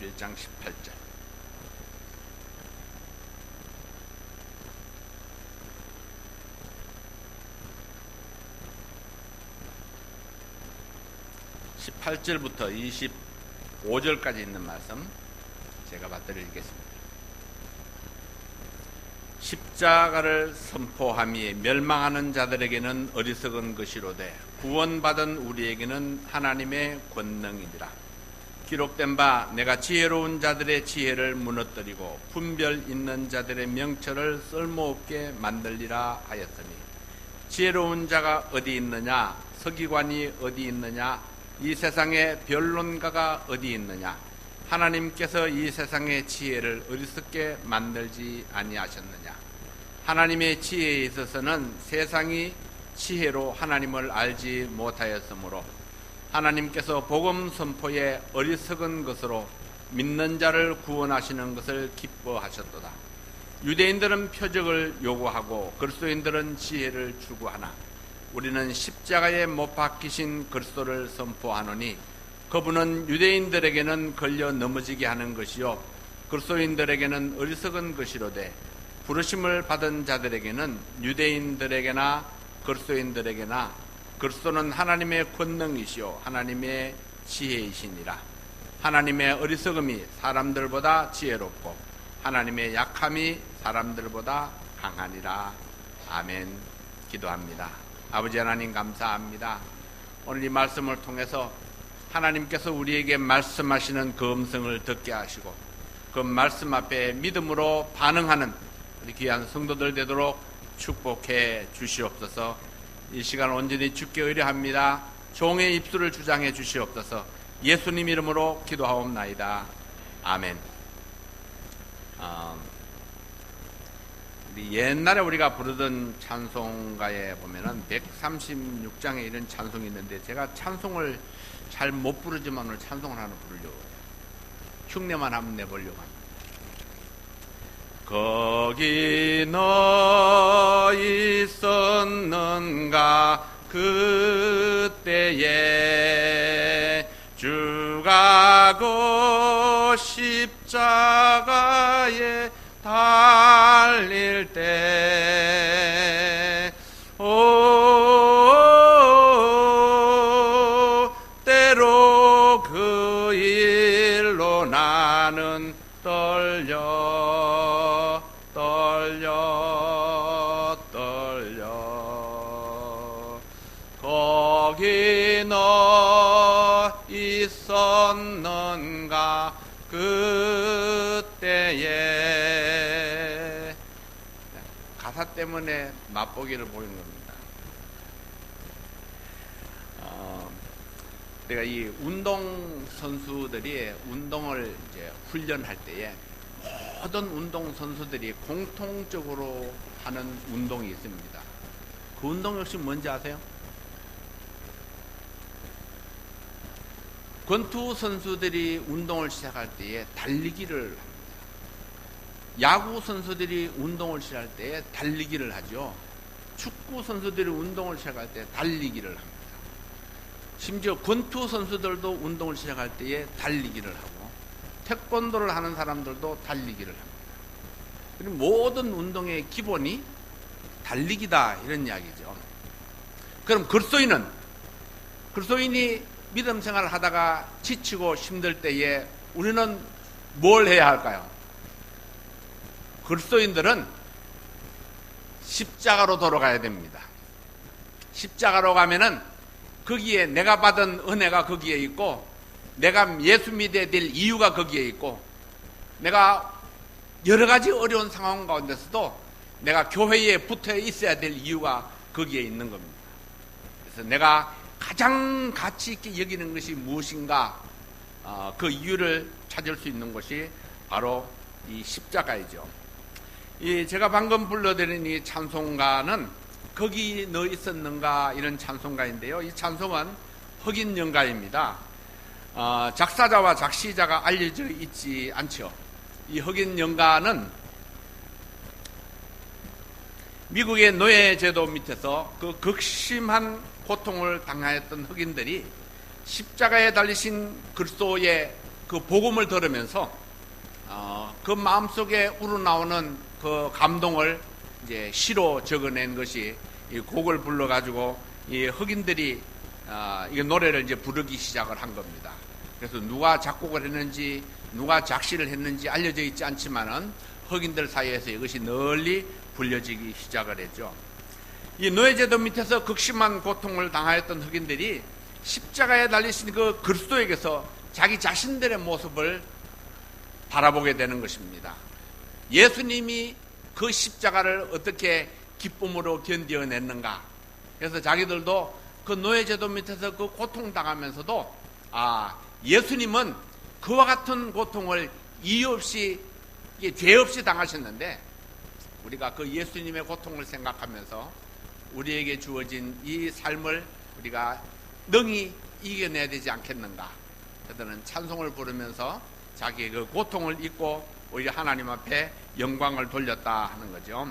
11장 18절. (18절부터) 25절까지 있는 말씀 제가 받들어드리겠습니다. 십자가를 선포함이 멸망하는 자들에게는 어리석은 것이로되 구원받은 우리에게는 하나님의 권능이니라. 기록된 바 내가 지혜로운 자들의 지혜를 무너뜨리고 분별 있는 자들의 명철을 쓸모없게 만들리라 하였으니, 지혜로운 자가 어디 있느냐? 서기관이 어디 있느냐? 이 세상에 변론가가 어디 있느냐? 하나님께서 이 세상의 지혜를 어리석게 만들지 아니하셨느냐? 하나님의 지혜에 있어서는 세상이 지혜로 하나님을 알지 못하였으므로 하나님께서 복음 선포에 어리석은 것으로 믿는 자를 구원하시는 것을 기뻐하셨도다. 유대인들은 표적을 요구하고 그리스도인들은 지혜를 추구하나 우리는 십자가에 못 박히신 그리스도를 선포하노니, 그분은 유대인들에게는 걸려 넘어지게 하는 것이요 그리스도인들에게는 어리석은 것이로되 부르심을 받은 자들에게는 유대인들에게나 그리스도인들에게나 그리스도는 하나님의 권능이시요 하나님의 지혜이시니라. 하나님의 어리석음이 사람들보다 지혜롭고 하나님의 약함이 사람들보다 강하니라. 아멘. 기도합니다. 아버지 하나님, 감사합니다. 오늘 이 말씀을 통해서 하나님께서 우리에게 말씀하시는 그 음성을 듣게 하시고 그 말씀 앞에 믿음으로 반응하는 우리 귀한 성도들 되도록 축복해 주시옵소서. 이 시간 온전히 주께 의뢰합니다. 종의 입술을 주장해 주시옵소서. 예수님 이름으로 기도하옵나이다. 아멘. 옛날에 우리가 부르던 찬송가에 보면은 136장에 이런 찬송이 있는데, 제가 찬송을 잘 못 부르지만 오늘 찬송을 하나 부르려고, 흉내만 한번 내보려고 합니다. 거기 너 있었는가 그때에 주가 그 십자가에 달릴 때 때로 그 일로 나는 떨려 거기 너 있었는가 그때에. 가사 때문에 맛보기를 보이는 겁니다. 내가 이 운동 선수들이 운동을 이제 훈련할 때에 모든 운동 선수들이 공통적으로 하는 운동이 있습니다. 그 운동 역시 뭔지 아세요? 권투 선수들이 운동을 시작할 때에 달리기를 합니다. 야구 선수들이 운동을 시작할 때에 달리기를 하죠. 축구 선수들이 운동을 시작할 때 달리기를 합니다. 심지어 권투 선수들도 운동을 시작할 때에 달리기를 하고, 태권도를 하는 사람들도 달리기를 합니다. 그리고 모든 운동의 기본이 달리기다, 이런 이야기죠. 그럼 그리스도인이 믿음 생활을 하다가 지치고 힘들 때에 우리는 뭘 해야 할까요? 그리스도인들은 십자가로 돌아가야 됩니다. 십자가로 가면은 거기에 내가 받은 은혜가 거기에 있고, 내가 예수 믿어야 될 이유가 거기에 있고, 내가 여러 가지 어려운 상황 가운데서도 내가 교회에 붙어 있어야 될 이유가 거기에 있는 겁니다. 그래서 내가 가장 가치 있게 여기는 것이 무엇인가, 그 이유를 찾을 수 있는 것이 바로 이 십자가이죠. 제가 방금 불러드린 이 찬송가는 거기 너 있었는가, 이런 찬송가인데요. 이 찬송은 흑인 연가입니다. 작사자와 작시자가 알려져 있지 않죠. 이 흑인 연가는 미국의 노예제도 밑에서 그 극심한 고통을 당하였던 흑인들이 십자가에 달리신 그리스도의 그 복음을 들으면서 그 마음속에 우러나오는 그 감동을 이제 시로 적어낸 것이 이 곡을 불러가지고 이 흑인들이 이 노래를 이제 부르기 시작을 한 겁니다. 그래서 누가 작곡을 했는지 누가 작시를 했는지 알려져 있지 않지만은 흑인들 사이에서 이것이 널리 불려지기 시작을 했죠. 이 노예제도 밑에서 극심한 고통을 당하였던 흑인들이 십자가에 달리신 그 그리스도에게서 자기 자신들의 모습을 바라보게 되는 것입니다. 예수님이 그 십자가를 어떻게 기쁨으로 견뎌냈는가. 그래서 자기들도 그 노예제도 밑에서 그 고통당하면서도 예수님은 그와 같은 고통을 이유 없이 죄 없이 당하셨는데 우리가 그 예수님의 고통을 생각하면서 우리에게 주어진 이 삶을 우리가 능히 이겨내야 되지 않겠는가. 그들은 찬송을 부르면서 자기의 그 고통을 잊고 오히려 하나님 앞에 영광을 돌렸다 하는 거죠.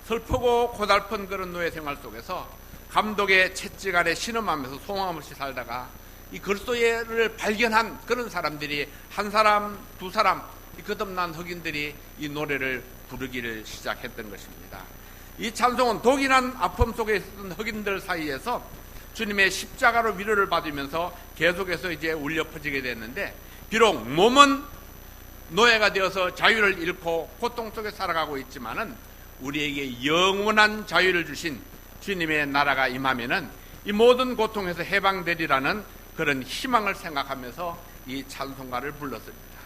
슬프고 고달픈 그런 노예 생활 속에서 감독의 채찍 아래 신음하면서 소망 없이 살다가 이 그리스도를 발견한 그런 사람들이 한 사람, 두 사람, 이 거듭난 흑인들이 이 노래를 부르기를 시작했던 것입니다. 이 찬송은 독일한 아픔 속에 있었던 흑인들 사이에서 주님의 십자가로 위로를 받으면서 계속해서 이제 울려 퍼지게 됐는데, 비록 몸은 노예가 되어서 자유를 잃고 고통 속에 살아가고 있지만은 우리에게 영원한 자유를 주신 주님의 나라가 임하면은 이 모든 고통에서 해방되리라는 그런 희망을 생각하면서 이 찬송가를 불렀습니다.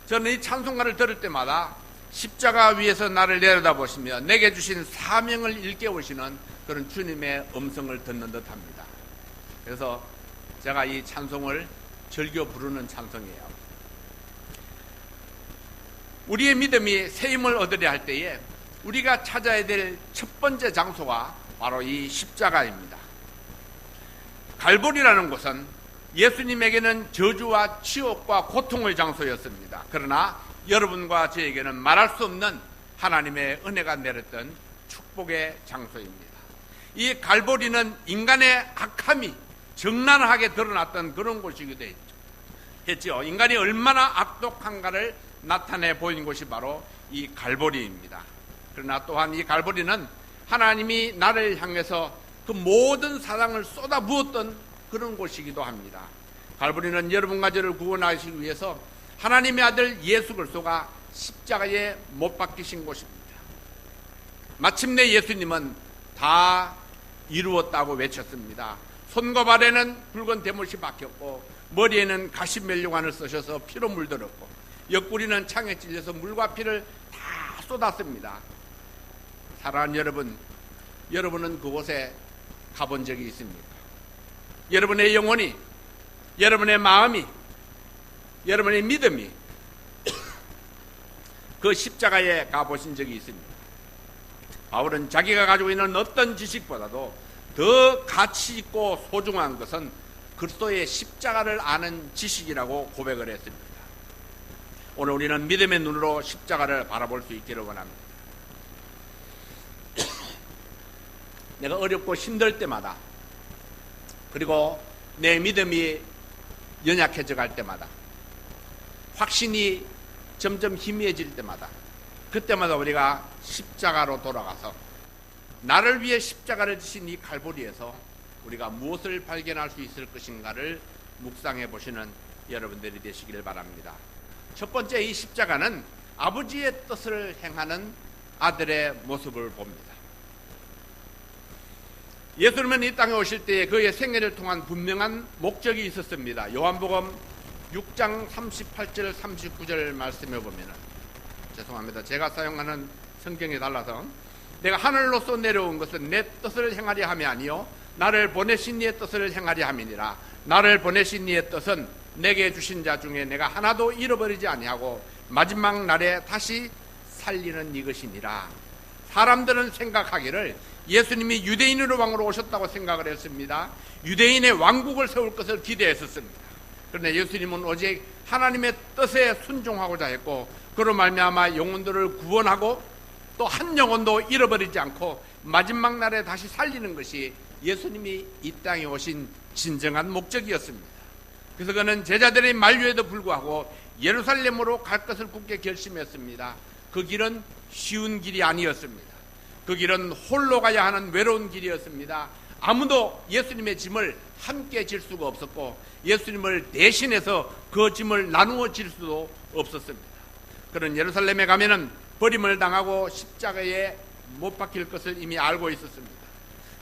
저는 이 찬송가를 들을 때마다 십자가 위에서 나를 내려다보시며 내게 주신 사명을 일깨우시는 그런 주님의 음성을 듣는 듯합니다. 그래서 제가 이 찬송을 즐겨 부르는 찬송이에요. 우리의 믿음이 새 힘을 얻으려 할 때에 우리가 찾아야 될 첫 번째 장소가 바로 이 십자가입니다. 갈보리라는 곳은 예수님에게는 저주와 치욕과 고통의 장소였습니다. 그러나 여러분과 저에게는 말할 수 없는 하나님의 은혜가 내렸던 축복의 장소입니다. 이 갈보리는 인간의 악함이 적나라하게 드러났던 그런 곳이기도 했죠. 인간이 얼마나 악독한가를 나타내 보인 곳이 바로 이 갈보리입니다. 그러나 또한 이 갈보리는 하나님이 나를 향해서 그 모든 사랑을 쏟아부었던 그런 곳이기도 합니다. 갈보리는 여러분과 저를 구원하시기 위해서 하나님의 아들 예수 그리스도가 십자가에 못 박히신 곳입니다. 마침내 예수님은 다 이루었다고 외쳤습니다. 손과 발에는 붉은 대못이 박혔고 머리에는 가시면류관을 쓰셔서 피로 물들었고 옆구리는 창에 찔려서 물과 피를 다 쏟았습니다. 사랑하는 여러분, 여러분은 그곳에 가본 적이 있습니까? 여러분의 영혼이, 여러분의 마음이, 여러분의 믿음이 그 십자가에 가보신 적이 있습니다. 바울은 자기가 가지고 있는 어떤 지식보다도 더 가치 있고 소중한 것은 그리스도의 십자가를 아는 지식이라고 고백을 했습니다. 오늘 우리는 믿음의 눈으로 십자가를 바라볼 수 있기를 원합니다. 내가 어렵고 힘들 때마다, 그리고 내 믿음이 연약해져 갈 때마다, 확신이 점점 희미해질 때마다, 그때마다 우리가 십자가로 돌아가서 나를 위해 십자가를 지신 이 갈보리에서 우리가 무엇을 발견할 수 있을 것인가를 묵상해 보시는 여러분들이 되시기를 바랍니다. 첫 번째, 이 십자가는 아버지의 뜻을 행하는 아들의 모습을 봅니다. 예수님은 이 땅에 오실 때에 그의 생애를 통한 분명한 목적이 있었습니다. 요한복음 6장 38절 39절 말씀해 보면은, 죄송합니다, 제가 사용하는 성경이 달라서, 내가 하늘로서 내려온 것은 내 뜻을 행하려 함이 아니요 나를 보내신 이의 뜻을 행하려 함이니라. 나를 보내신 이의 뜻은 내게 주신 자 중에 내가 하나도 잃어버리지 아니하고 마지막 날에 다시 살리는 이것이니라. 사람들은 생각하기를 예수님이 유대인으로 왕으로 오셨다고 생각을 했습니다. 유대인의 왕국을 세울 것을 기대했었습니다. 그런데 예수님은 오직 하나님의 뜻에 순종하고자 했고, 그로 말미암아 영혼들을 구원하고 또 한 영혼도 잃어버리지 않고 마지막 날에 다시 살리는 것이 예수님이 이 땅에 오신 진정한 목적이었습니다. 그래서 그는 제자들의 만류에도 불구하고 예루살렘으로 갈 것을 굳게 결심했습니다. 그 길은 쉬운 길이 아니었습니다. 그 길은 홀로 가야 하는 외로운 길이었습니다. 아무도 예수님의 짐을 함께 질 수가 없었고 예수님을 대신해서 그 짐을 나누어 질 수도 없었습니다. 그는 예루살렘에 가면은 버림을 당하고 십자가에 못 박힐 것을 이미 알고 있었습니다.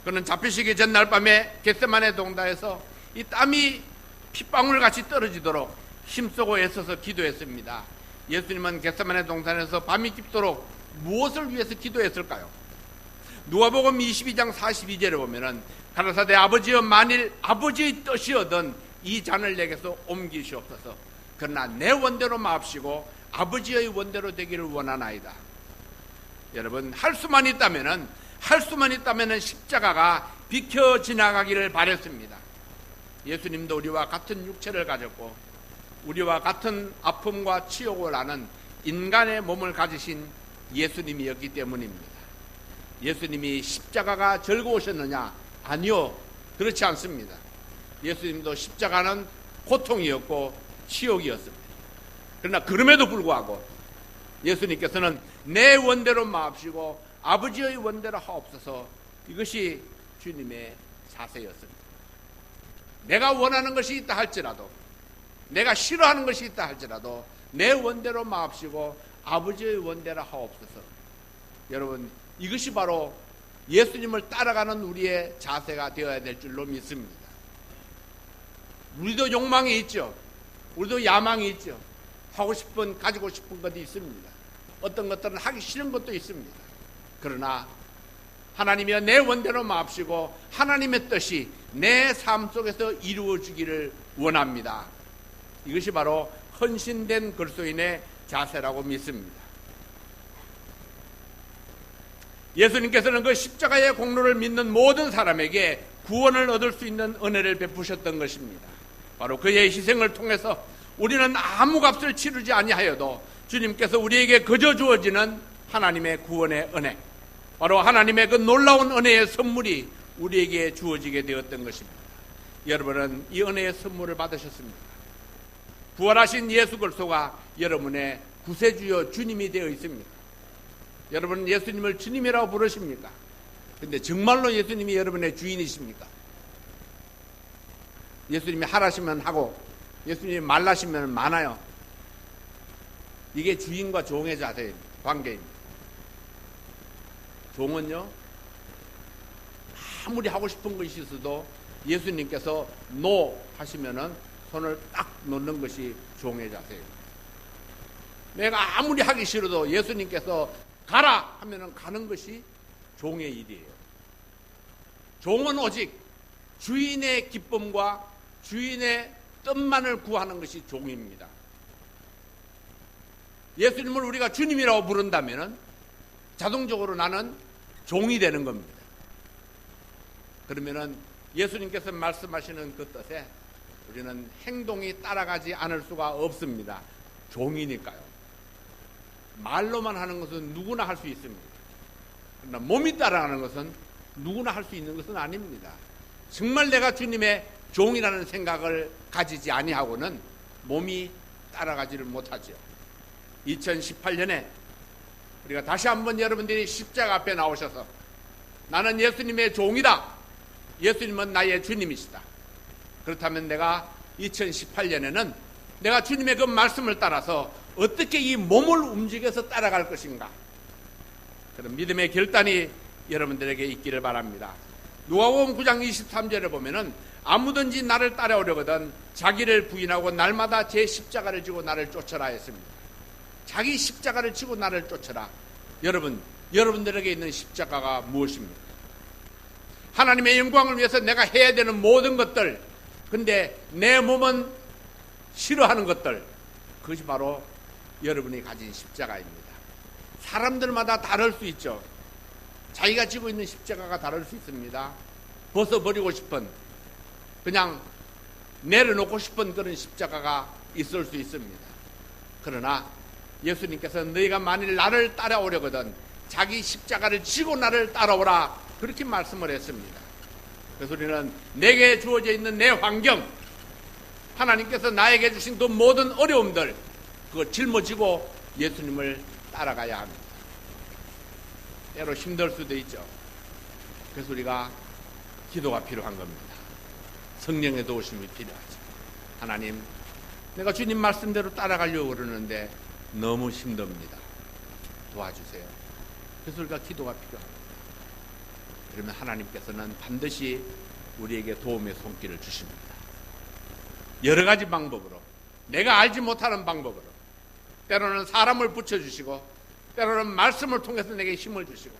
그는 잡히시기 전날 밤에 겟세마네 동산에서 이 땀이 핏방울같이 떨어지도록 힘쓰고 애써서 기도했습니다. 예수님은 겟세마네 동산에서 밤이 깊도록 무엇을 위해서 기도했을까요? 누가복음 22장 42절에 보면은 가라사대 아버지여 만일 아버지의 뜻이거든 이 잔을 내게서 옮기시옵소서. 그러나 내 원대로 마옵시고 아버지의 원대로 되기를 원하나이다. 여러분 할 수만 있다면은 십자가가 비켜 지나가기를 바랬습니다. 예수님도 우리와 같은 육체를 가졌고 우리와 같은 아픔과 치욕을 아는 인간의 몸을 가지신 예수님이었기 때문입니다. 예수님이 십자가가 즐거우셨느냐? 아니요, 그렇지 않습니다. 예수님도 십자가는 고통이었고 치욕이었습니다. 그러나 그럼에도 불구하고 예수님께서는 내 원대로 마옵시고 아버지의 원대로 하옵소서. 이것이 주님의 자세였습니다. 내가 원하는 것이 있다 할지라도, 내가 싫어하는 것이 있다 할지라도 내 원대로 마옵시고 아버지의 원대로 하옵소서. 여러분 이것이 바로 예수님을 따라가는 우리의 자세가 되어야 될 줄로 믿습니다. 우리도 욕망이 있죠. 우리도 야망이 있죠. 하고 싶은, 가지고 싶은 것도 있습니다. 어떤 것들은 하기 싫은 것도 있습니다. 그러나 하나님이여 내 원대로 마옵시고 하나님의 뜻이 내 삶 속에서 이루어지기를 원합니다. 이것이 바로 헌신된 그리스도인의 자세라고 믿습니다. 예수님께서는 그 십자가의 공로를 믿는 모든 사람에게 구원을 얻을 수 있는 은혜를 베푸셨던 것입니다. 바로 그의 희생을 통해서 우리는 아무 값을 치르지 아니하여도 주님께서 우리에게 거저 주어지는 하나님의 구원의 은혜, 바로 하나님의 그 놀라운 은혜의 선물이 우리에게 주어지게 되었던 것입니다. 여러분은 이 은혜의 선물을 받으셨습니까? 부활하신 예수 그리스도가 여러분의 구세주여 주님이 되어 있습니다. 여러분은 예수님을 주님이라고 부르십니까? 근데 정말로 예수님이 여러분의 주인이십니까? 예수님이 하라시면 하고 예수님이 말라시면 많아요. 이게 주인과 종의 자세입니다. 관계입니다. 종은요 아무리 하고 싶은 것이 있어도 예수님께서 노 하시면은 손을 딱 놓는 것이 종의 자세입니다. 내가 아무리 하기 싫어도 예수님께서 가라 하면은 가는 것이 종의 일이에요. 종은 오직 주인의 기쁨과 주인의 뜻만을 구하는 것이 종입니다. 예수님을 우리가 주님이라고 부른다면은 자동적으로 나는 종이 되는 겁니다. 그러면은 예수님께서 말씀하시는 그 뜻에 우리는 행동이 따라가지 않을 수가 없습니다. 종이니까요. 말로만 하는 것은 누구나 할 수 있습니다. 그러나 몸이 따라가는 것은 누구나 할 수 있는 것은 아닙니다. 정말 내가 주님의 종이라는 생각을 가지지 아니하고는 몸이 따라가지를 못하죠. 2018년에 우리가 다시 한번 여러분들이 십자가 앞에 나오셔서 나는 예수님의 종이다. 예수님은 나의 주님이시다. 그렇다면 내가 2018년에는 내가 주님의 그 말씀을 따라서 어떻게 이 몸을 움직여서 따라갈 것인가? 그런 믿음의 결단이 여러분들에게 있기를 바랍니다. 누가복음 9장 23절에 보면은 아무든지 나를 따라오려거든 자기를 부인하고 날마다 제 십자가를 지고 나를 쫓아라 했습니다. 자기 십자가를 지고 나를 쫓아라. 여러분들에게 있는 십자가가 무엇입니까? 하나님의 영광을 위해서 내가 해야 되는 모든 것들, 근데 내 몸은 싫어하는 것들, 그것이 바로 여러분이 가진 십자가입니다. 사람들마다 다를 수 있죠. 자기가 지고 있는 십자가가 다를 수 있습니다. 벗어버리고 싶은, 그냥 내려놓고 싶은 그런 십자가가 있을 수 있습니다. 그러나 예수님께서 너희가 만일 나를 따라오려거든 자기 십자가를 지고 나를 따라오라, 그렇게 말씀을 했습니다. 그래서 우리는 내게 주어져 있는 내 환경, 하나님께서 나에게 주신 그 모든 어려움들 그거 짊어지고 예수님을 따라가야 합니다. 때로 힘들 수도 있죠. 그래서 우리가 기도가 필요한 겁니다. 성령의 도우심이 필요하죠. 하나님, 내가 주님 말씀대로 따라가려고 그러는데 너무 힘듭니다. 도와주세요. 그래서 우리가 기도가 필요합니다. 그러면 하나님께서는 반드시 우리에게 도움의 손길을 주십니다. 여러 가지 방법으로, 내가 알지 못하는 방법으로, 때로는 사람을 붙여주시고, 때로는 말씀을 통해서 내게 힘을 주시고,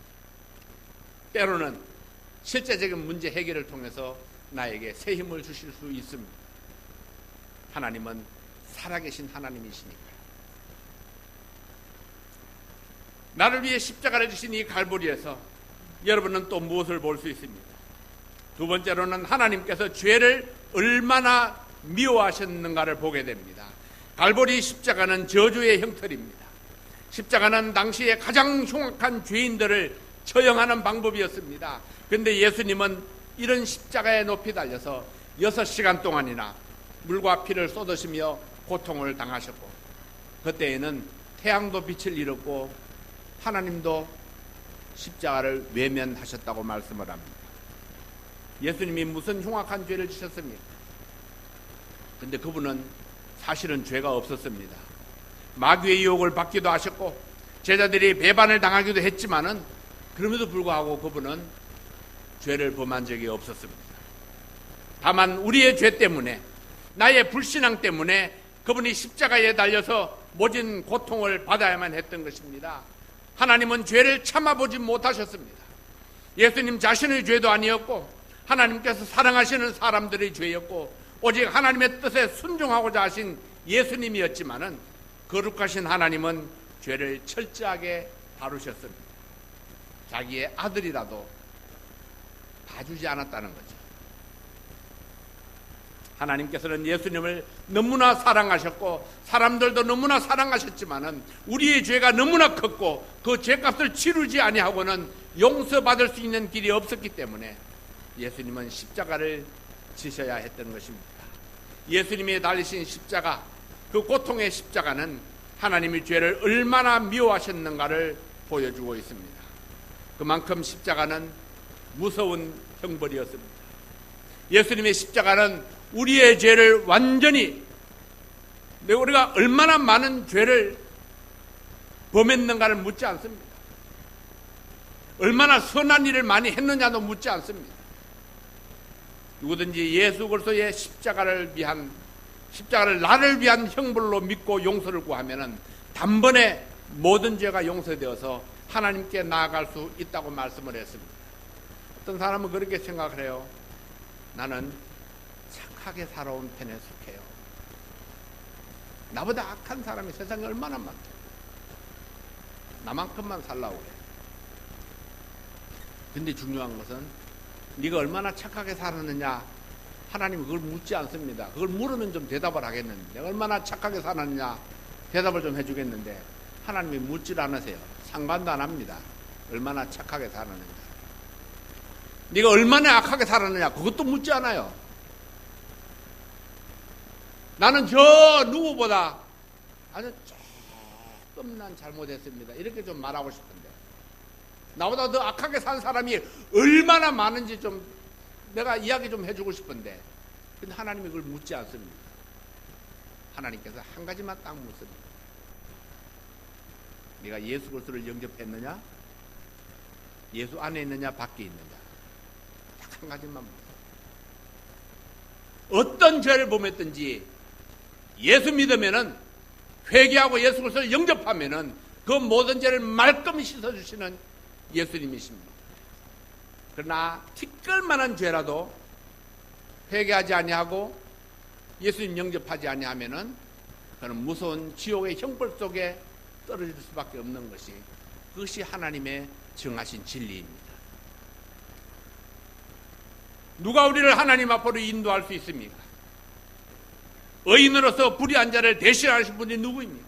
때로는 실제적인 문제 해결을 통해서 나에게 새 힘을 주실 수 있습니다. 하나님은 살아계신 하나님이시니까요. 나를 위해 십자가를 지신 이 갈보리에서 여러분은 또 무엇을 볼 수 있습니까? 두 번째로는 하나님께서 죄를 얼마나 미워하셨는가를 보게 됩니다. 갈보리 십자가는 저주의 형틀입니다. 십자가는 당시에 가장 흉악한 죄인들을 처형하는 방법이었습니다. 그런데 예수님은 이런 십자가에 높이 달려서 6시간 동안이나 물과 피를 쏟으시며 고통을 당하셨고, 그때에는 태양도 빛을 잃었고 하나님도 십자가를 외면하셨다고 말씀을 합니다. 예수님이 무슨 흉악한 죄를 지셨습니까? 그런데 그분은 사실은 죄가 없었습니다. 마귀의 유혹을 받기도 하셨고 제자들이 배반을 당하기도 했지만은 그럼에도 불구하고 그분은 죄를 범한 적이 없었습니다. 다만 우리의 죄 때문에, 나의 불신앙 때문에 그분이 십자가에 달려서 모진 고통을 받아야만 했던 것입니다. 하나님은 죄를 참아보지 못하셨습니다. 예수님 자신의 죄도 아니었고 하나님께서 사랑하시는 사람들의 죄였고 오직 하나님의 뜻에 순종하고자 하신 예수님이었지만은 거룩하신 하나님은 죄를 철저하게 다루셨습니다. 자기의 아들이라도 봐주지 않았다는 거죠. 하나님께서는 예수님을 너무나 사랑하셨고 사람들도 너무나 사랑하셨지만은 우리의 죄가 너무나 컸고 그 죄값을 치르지 아니하고는 용서받을 수 있는 길이 없었기 때문에 예수님은 십자가를 지셔야 했던 것입니다. 예수님이 달리신 십자가, 그 고통의 십자가는 하나님이 죄를 얼마나 미워하셨는가를 보여주고 있습니다. 그만큼 십자가는 무서운 형벌이었습니다. 예수님의 십자가는 우리의 죄를 완전히, 우리가 얼마나 많은 죄를 범했는가를 묻지 않습니다. 얼마나 선한 일을 많이 했느냐도 묻지 않습니다. 누구든지 예수 그리스도의 십자가를 나를 위한 형벌로 믿고 용서를 구하면은 단번에 모든 죄가 용서되어서 하나님께 나아갈 수 있다고 말씀을 했습니다. 어떤 사람은 그렇게 생각을 해요. 나는 착하게 살아온 편에 속해요. 나보다 악한 사람이 세상에 얼마나 많다. 나만큼만 살라고 해요. 근데 중요한 것은 네가 얼마나 착하게 살았느냐, 하나님이 그걸 묻지 않습니다. 그걸 물으면 좀 대답을 하겠는데, 내가 얼마나 착하게 살았느냐 대답을 좀 해주겠는데 하나님이 묻질 않으세요. 상관도 안 합니다. 얼마나 착하게 살았느냐. 네가 얼마나 악하게 살았느냐 그것도 묻지 않아요. 나는 저 누구보다 아주 조금 난 잘못했습니다 이렇게 좀 말하고 싶은데, 나보다 더 악하게 산 사람이 얼마나 많은지 좀 내가 이야기 좀 해주고 싶은데, 근데 하나님이 그걸 묻지 않습니다. 하나님께서 한 가지만 딱 묻습니다. 네가 예수 그리스도를 영접했느냐, 예수 안에 있느냐, 밖에 있느냐, 딱 한 가지만 묻습니다. 어떤 죄를 범했든지 예수 믿으면은, 회개하고 예수 그리스도를 영접하면은 그 모든 죄를 말끔히 씻어주시는 예수님이십니다. 그러나 티끌만한 죄라도 회개하지 아니하고 예수님 영접하지 아니하면은 그는 무서운 지옥의 형벌 속에 떨어질 수밖에 없는 것이, 그것이 하나님의 정하신 진리입니다. 누가 우리를 하나님 앞으로 인도할 수 있습니까? 의인으로서 불의한 자를 대신하신 분이 누구입니까?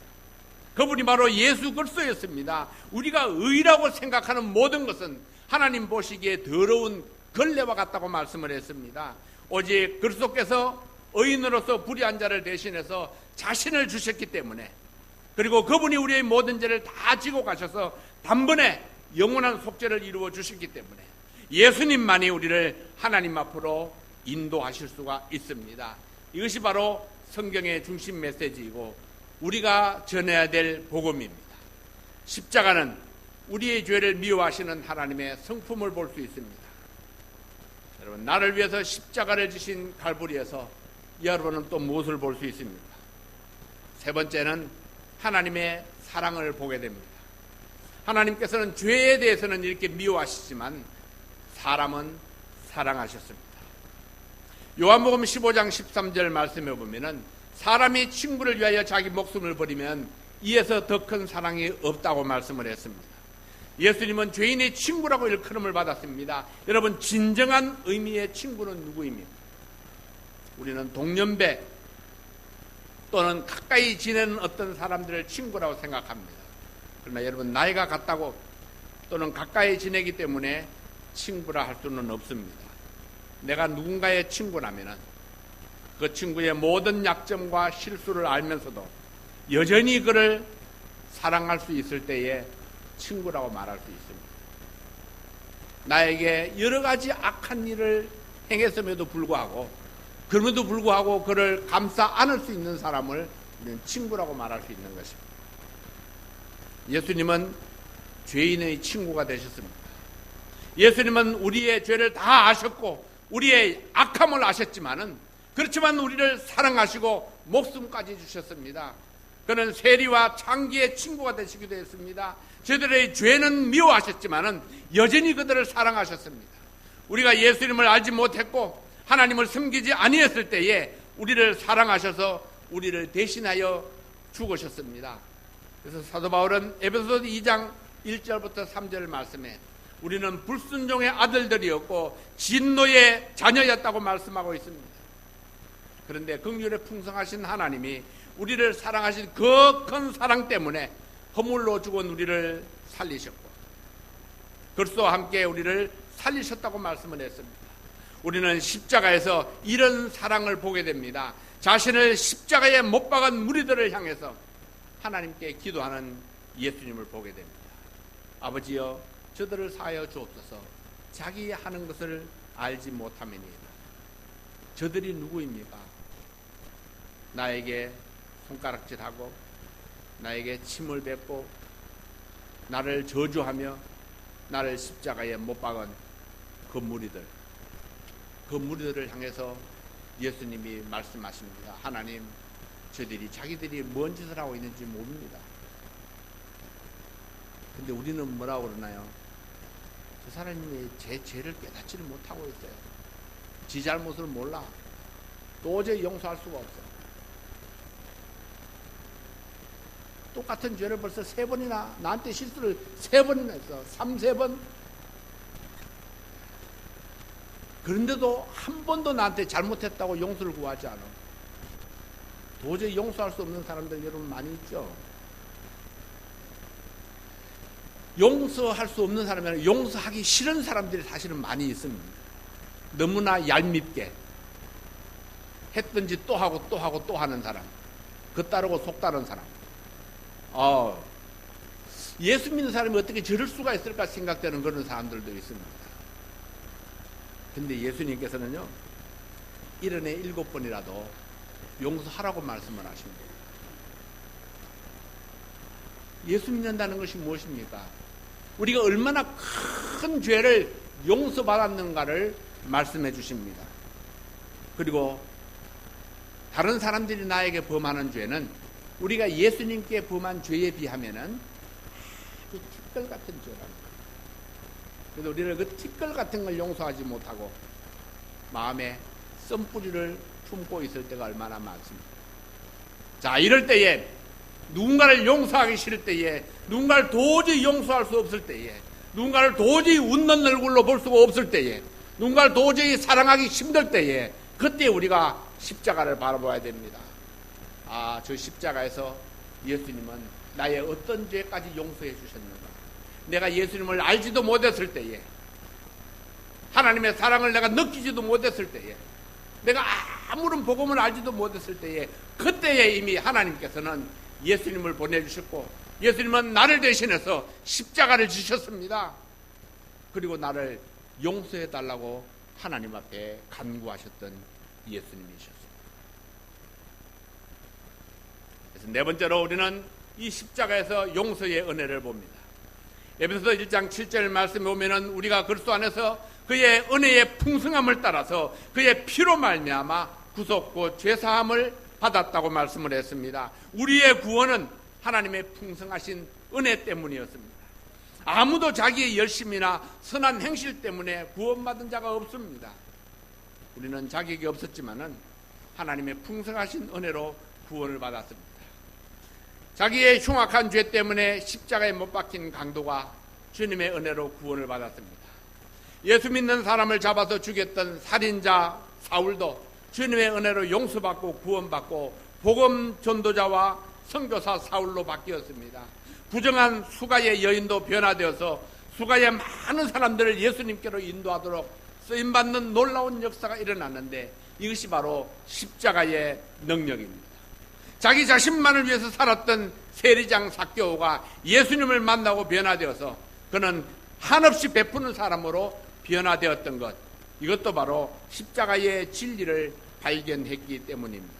그분이 바로 예수 그리스도였습니다. 우리가 의라고 생각하는 모든 것은 하나님 보시기에 더러운 걸레와 같다고 말씀을 했습니다. 오직 그리스도께서 의인으로서 불의한 자를 대신해서 자신을 주셨기 때문에, 그리고 그분이 우리의 모든 죄를 다 지고 가셔서 단번에 영원한 속죄를 이루어 주셨기 때문에 예수님만이 우리를 하나님 앞으로 인도하실 수가 있습니다. 이것이 바로 성경의 중심 메시지이고 우리가 전해야 될 복음입니다. 십자가는 우리의 죄를 미워하시는 하나님의 성품을 볼 수 있습니다. 여러분, 나를 위해서 십자가를 지신 갈보리에서 여러분은 또 무엇을 볼 수 있습니까? 세 번째는 하나님의 사랑을 보게 됩니다. 하나님께서는 죄에 대해서는 이렇게 미워하시지만 사람은 사랑하셨습니다. 요한복음 15장 13절 말씀에 보면은 사람이 친구를 위하여 자기 목숨을 버리면 이에서 더 큰 사랑이 없다고 말씀을 했습니다. 예수님은 죄인의 친구라고 일컬음을 받았습니다. 여러분, 진정한 의미의 친구는 누구입니까? 우리는 동년배 또는 가까이 지내는 어떤 사람들을 친구라고 생각합니다. 그러나 여러분, 나이가 같다고 또는 가까이 지내기 때문에 친구라 할 수는 없습니다. 내가 누군가의 친구라면 그 친구의 모든 약점과 실수를 알면서도 여전히 그를 사랑할 수 있을 때에 친구라고 말할 수 있습니다. 나에게 여러 가지 악한 일을 행했음에도 불구하고 그를 감싸 안을 수 있는 사람을 우리는 친구라고 말할 수 있는 것입니다. 예수님은 죄인의 친구가 되셨습니다. 예수님은 우리의 죄를 다 아셨고 우리의 악함을 그렇지만 우리를 사랑하시고 목숨까지 주셨습니다. 그는 세리와 창기의 친구가 되시기도 했습니다. 저들의 죄는 미워하셨지만 여전히 그들을 사랑하셨습니다. 우리가 예수님을 알지 못했고 하나님을 섬기지 아니했을 때에 우리를 사랑하셔서 우리를 대신하여 죽으셨습니다. 그래서 사도 바울은 에베소서 2장 1절부터 3절 말씀에 우리는 불순종의 아들들이었고 진노의 자녀였다고 말씀하고 있습니다. 그런데 긍휼에 풍성하신 하나님이 우리를 사랑하신 그 큰 사랑 때문에 허물로 죽은 우리를 살리셨고 그리스도와 함께 우리를 살리셨다고 말씀을 했습니다. 우리는 십자가에서 이런 사랑을 보게 됩니다. 자신을 십자가에 못 박은 무리들을 향해서 하나님께 기도하는 예수님을 보게 됩니다. 아버지여, 저들을 사하여 주옵소서. 자기 하는 것을 알지 못함이니이다. 저들이 누구입니까? 나에게 손가락질하고 나에게 침을 뱉고 나를 저주하며 나를 십자가에 못 박은 그 무리들을 향해서 예수님이 말씀하십니다. 하나님, 저들이 자기들이 뭔 짓을 하고 있는지 모릅니다. 근데 우리는 뭐라고 그러나요? 저 사람이 제 죄를 깨닫지를 못하고 있어요. 지 잘못을 몰라. 도저히 용서할 수가 없어. 똑같은 죄를 벌써 3번이나, 나한테 실수를 3번이나 했어. 3-4번. 그런데도 한 번도 나한테 잘못했다고 용서를 구하지 않아. 도저히 용서할 수 없는 사람들 여러분 많이 있죠. 용서할 수 없는 사람은 용서하기 싫은 사람들이 사실은 많이 있습니다. 너무나 얄밉게 했던 짓 또 하고 또 하고 또 하는 사람, 그 따르고 속 따른 사람. 예수 믿는 사람이 어떻게 저럴 수가 있을까 생각되는 그런 사람들도 있습니다. 근데 예수님께서는요, 1년에 7번이라도 용서하라고 말씀을 하십니다. 예수 믿는다는 것이 무엇입니까? 우리가 얼마나 큰 죄를 용서받았는가를 말씀해 주십니다. 그리고 다른 사람들이 나에게 범하는 죄는 우리가 예수님께 범한 죄에 비하면은 아주 티끌 같은 죄랍니다. 그래서 우리는 그 티끌 같은 걸 용서하지 못하고 마음에 썬뿌리를 품고 있을 때가 얼마나 많습니다. 자, 이럴 때에 누군가를 용서하기 싫을 때에, 누군가를 도저히 용서할 수 없을 때에, 누군가를 도저히 웃는 얼굴로 볼 수가 없을 때에, 누군가를 도저히 사랑하기 힘들 때에, 그때 우리가 십자가를 바라봐야 됩니다. 저 십자가에서 예수님은 나의 어떤 죄까지 용서해 주셨는가. 내가 예수님을 알지도 못했을 때에, 하나님의 사랑을 내가 느끼지도 못했을 때에, 내가 아무런 복음을 알지도 못했을 때에 그때에 이미 하나님께서는 예수님을 보내주셨고 예수님은 나를 대신해서 십자가를 지셨습니다. 그리고 나를 용서해달라고 하나님 앞에 간구하셨던 예수님이셨습니다. 그래서 네 번째로 우리는 이 십자가에서 용서의 은혜를 봅니다. 에베소서 1장 7절 말씀에 보면은 우리가 그리스도 안에서 그의 은혜의 풍성함을 따라서 그의 피로 말미암아 구속고 죄사함을 받았다고 말씀을 했습니다. 우리의 구원은 하나님의 풍성하신 은혜 때문이었습니다. 아무도 자기의 열심이나 선한 행실 때문에 구원받은 자가 없습니다. 우리는 자격이 없었지만은 하나님의 풍성하신 은혜로 구원을 받았습니다. 자기의 흉악한 죄 때문에 십자가에 못 박힌 강도가 주님의 은혜로 구원을 받았습니다. 예수 믿는 사람을 잡아서 죽였던 살인자 사울도 주님의 은혜로 용서받고 구원받고 복음 전도자와 선교사 사울로 바뀌었습니다. 부정한 수가의 여인도 변화되어서 수가의 많은 사람들을 예수님께로 인도하도록 쓰임받는 놀라운 역사가 일어났는데 이것이 바로 십자가의 능력입니다. 자기 자신만을 위해서 살았던 세리장 삭개오가 예수님을 만나고 변화되어서 그는 한없이 베푸는 사람으로 변화되었던 것, 이것도 바로 십자가의 진리를 발견했기 때문입니다.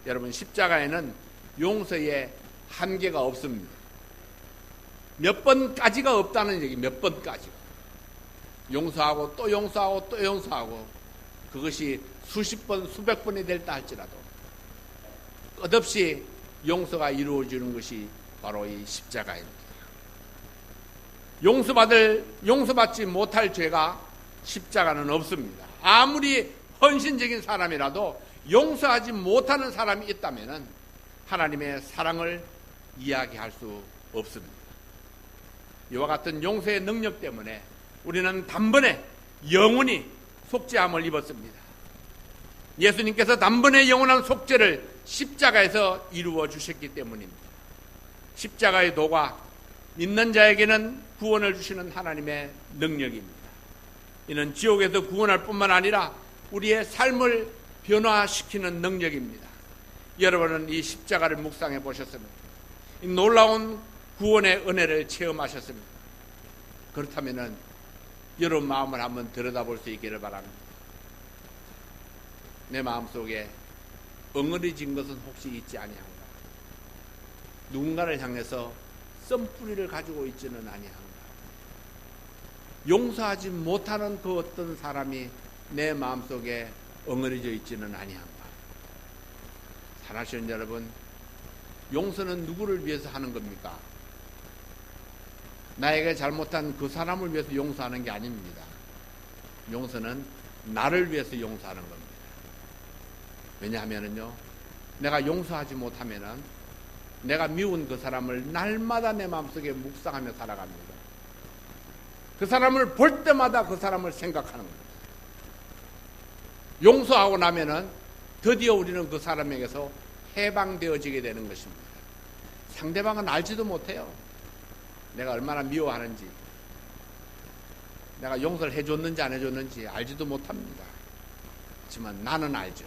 여러분, 십자가에는 용서의 한계가 없습니다. 몇 번까지가 없다는 얘기, 몇 번까지. 용서하고 또 용서하고 또 용서하고 그것이 수십 번, 수백 번이 될다 할지라도 끝없이 용서가 이루어지는 것이 바로 이 십자가입니다. 용서받지 못할 죄가 십자가는 없습니다. 아무리 헌신적인 사람이라도 용서하지 못하는 사람이 있다면 하나님의 사랑을 이야기할 수 없습니다. 이와 같은 용서의 능력 때문에 우리는 단번에 영원히 속죄함을 입었습니다. 예수님께서 단번에 영원한 속죄를 십자가에서 이루어 주셨기 때문입니다. 십자가의 도가 믿는 자에게는 구원을 주시는 하나님의 능력입니다. 이는 지옥에서 구원할 뿐만 아니라 우리의 삶을 변화시키는 능력입니다. 여러분은 이 십자가를 묵상해 보셨습니까? 이 놀라운 구원의 은혜를 체험하셨습니다. 그렇다면 여러분 마음을 한번 들여다볼 수 있기를 바랍니다. 내 마음속에 엉어리진 것은 혹시 있지 아니한가? 누군가를 향해서 썸뿌리를 가지고 있지는 아니한가? 용서하지 못하는 그 어떤 사람이 내 마음속에 엉어리져 있지는 아니한가? 사랑하시는 여러분, 용서는 누구를 위해서 하는 겁니까? 나에게 잘못한 그 사람을 위해서 용서하는 게 아닙니다. 용서는 나를 위해서 용서하는 겁니다. 왜냐하면요, 내가 용서하지 못하면은 내가 미운 그 사람을 날마다 내 마음속에 묵상하며 살아갑니다. 그 사람을 볼 때마다 그 사람을 생각하는 겁니다. 용서하고 나면은 드디어 우리는 그 사람에게서 해방되어지게 되는 것입니다. 상대방은 알지도 못해요. 내가 얼마나 미워하는지, 내가 용서를 해줬는지 안 해줬는지 알지도 못합니다. 하지만 나는 알죠.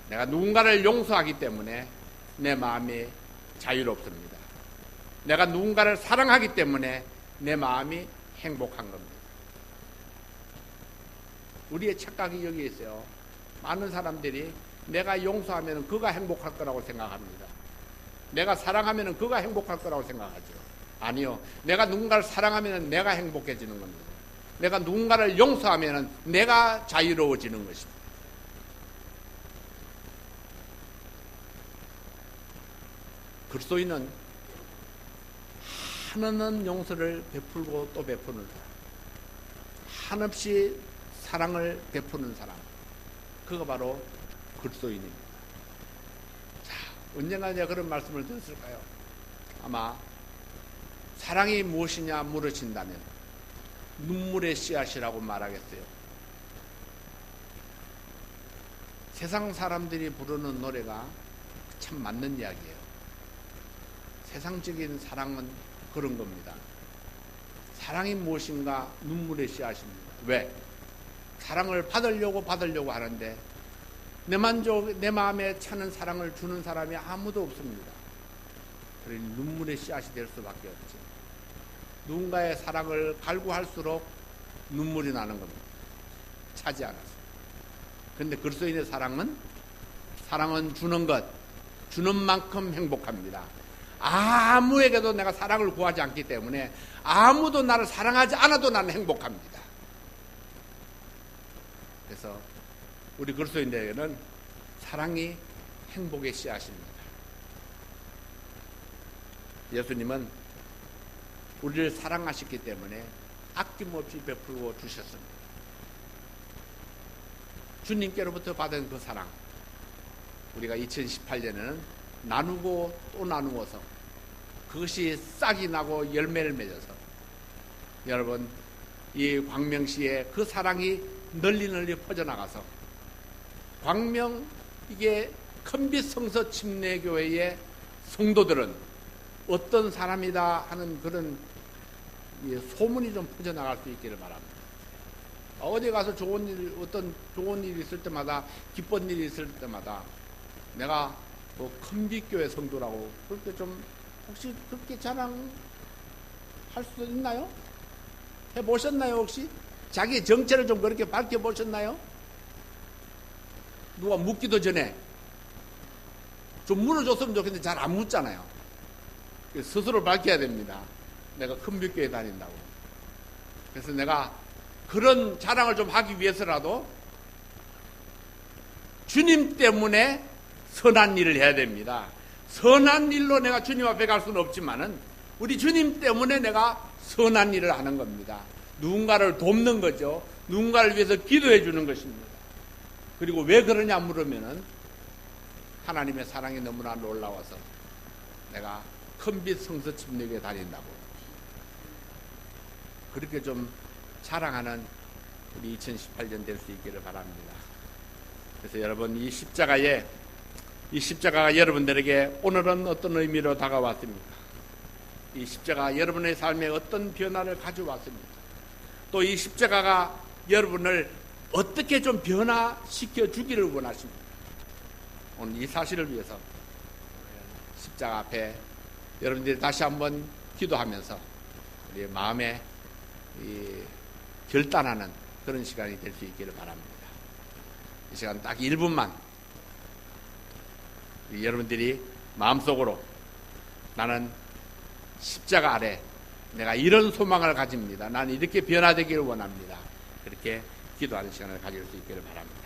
내가 누군가를 용서하기 때문에 내 마음이 자유롭습니다. 내가 누군가를 사랑하기 때문에 내 마음이 행복한 겁니다. 우리의 착각이 여기 있어요. 많은 사람들이 내가 용서하면 그가 행복할 거라고 생각합니다. 내가 사랑하면 그가 행복할 거라고 생각하죠. 아니요. 내가 누군가를 사랑하면 내가 행복해지는 겁니다. 내가 누군가를 용서하면 내가 자유로워지는 것입니다. 그리스도인은 한없는 용서를 베풀고 또 베푸는 사람, 한없이 사랑을 베푸는 사람, 그가 바로 그리스도인입니다. 자, 언젠가 내가 그런 말씀을 드렸을까요? 아마 사랑이 무엇이냐 물으신다면 눈물의 씨앗이라고 말하겠어요. 세상 사람들이 부르는 노래가 참 맞는 이야기예요. 세상적인 사랑은 그런 겁니다. 사랑이 무엇인가? 눈물의 씨앗입니다. 왜? 사랑을 받으려고 하는데 내 마음에 차는 사랑을 주는 사람이 아무도 없습니다. 그러니 눈물의 씨앗이 될 수밖에 없지. 누군가의 사랑을 갈구할수록 눈물이 나는 겁니다. 차지 않아서. 그런데 그리스도인의 사랑은 주는 것, 주는 만큼 행복합니다. 아무에게도 내가 사랑을 구하지 않기 때문에 아무도 나를 사랑하지 않아도 나는 행복합니다. 그래서 우리 그리스도인들에게는 사랑이 행복의 씨앗입니다. 예수님은 우리를 사랑하셨기 때문에 아낌없이 베풀고 주셨습니다. 주님께로부터 받은 그 사랑, 우리가 2018년에는 나누고 또 나누어서 그것이 싹이 나고 열매를 맺어서 여러분 이 광명시에 그 사랑이 널리 퍼져나가서 광명 이게 큰빛성서 침례교회의 성도들은 어떤 사람이다 하는 그런 소문이 좀 퍼져나갈 수 있기를 바랍니다. 어디 가서 어떤 좋은 일이 있을 때마다, 기쁜 일이 있을 때마다 내가 뭐 큰빛교회 성도라고 그렇게 좀 혹시 그렇게 자랑할 수 있나요? 해보셨나요 혹시? 자기의 정체를 좀 그렇게 밝혀보셨나요? 누가 묻기도 전에 좀 물어줬으면 좋겠는데 잘 안 묻잖아요. 스스로 밝혀야 됩니다. 내가 큰빛교회 다닌다고. 그래서 내가 그런 자랑을 좀 하기 위해서라도 주님 때문에 선한 일을 해야 됩니다. 선한 일로 내가 주님 앞에 갈 수는 없지만은 우리 주님 때문에 내가 선한 일을 하는 겁니다. 누군가를 돕는 거죠. 누군가를 위해서 기도해 주는 것입니다. 그리고 왜 그러냐 물으면은 하나님의 사랑이 너무나 놀라워서 내가 큰빛 성서 침례교회 다닌다고 그렇게 좀 자랑하는 우리 2018년 될 수 있기를 바랍니다. 그래서 여러분 이 십자가가 여러분들에게 오늘은 어떤 의미로 다가왔습니까? 이 십자가가 여러분의 삶에 어떤 변화를 가져왔습니까? 또 이 십자가가 여러분을 어떻게 좀 변화시켜 주기를 원하십니까? 오늘 이 사실을 위해서 십자가 앞에 여러분들이 다시 한번 기도하면서 우리의 마음에 결단하는 그런 시간이 될 수 있기를 바랍니다. 이 시간 딱 1분만 여러분들이 마음속으로 나는 십자가 아래 내가 이런 소망을 가집니다. 나는 이렇게 변화되기를 원합니다. 그렇게 기도하는 시간을 가질 수 있기를 바랍니다.